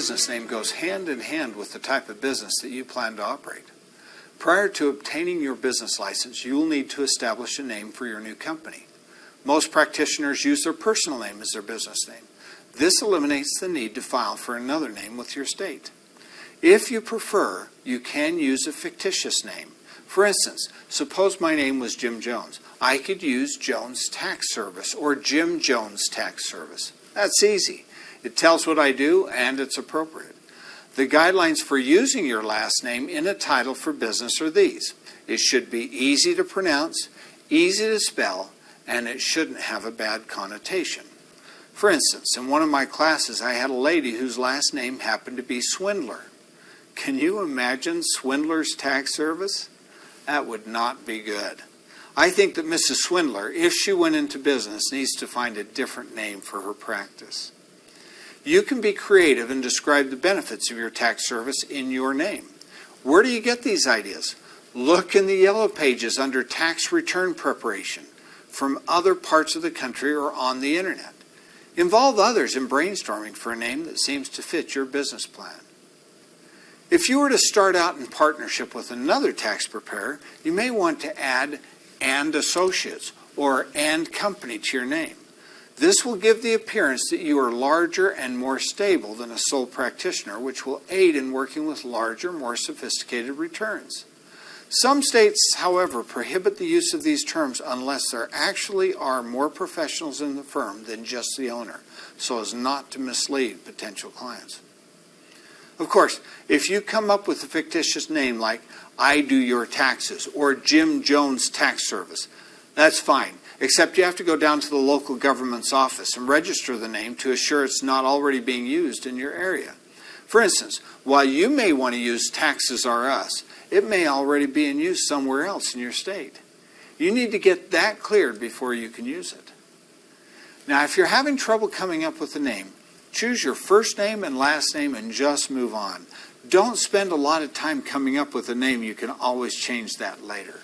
business name goes hand in hand with the type of business that you plan to operate. Prior to obtaining your business license, you will need to establish a name for your new company. Most practitioners use their personal name as their business name. This eliminates the need to file for another name with your state. If you prefer, you can use a fictitious name. For instance, suppose my name was Jim Jones. I could use Jones Tax Service or Jim Jones Tax Service. That's easy. It tells what I do and it's appropriate. The guidelines for using your last name in a title for business are these. It should be easy to pronounce, easy to spell, and it shouldn't have a bad connotation. For instance, in one of my classes, I had a lady whose last name happened to be Swindler. Can you imagine Swindler's Tax Service? That would not be good. I think that Mrs. Swindler, if she went into business, needs to find a different name for her practice. You can be creative and describe the benefits of your tax service in your name. Where do you get these ideas? Look in the yellow pages under tax return preparation from other parts of the country or on the internet. Involve others in brainstorming for a name that seems to fit your business plan. If you were to start out in partnership with another tax preparer, you may want to add "and associates" or "and company" to your name. This will give the appearance that you are larger and more stable than a sole practitioner, which will aid in working with larger, more sophisticated returns. Some states, however, prohibit the use of these terms unless there actually are more professionals in the firm than just the owner, so as not to mislead potential clients. Of course, if you come up with a fictitious name like "I Do Your Taxes" or "Jim Jones Tax Service," that's fine, except you have to go down to the local government's office and register the name to assure it's not already being used in your area. For instance, while you may want to use "Taxes R Us," it may already be in use somewhere else in your state. You need to get that cleared before you can use it. Now, if you're having trouble coming up with a name, choose your first name and last name and just move on. Don't spend a lot of time coming up with a name. You can always change that later.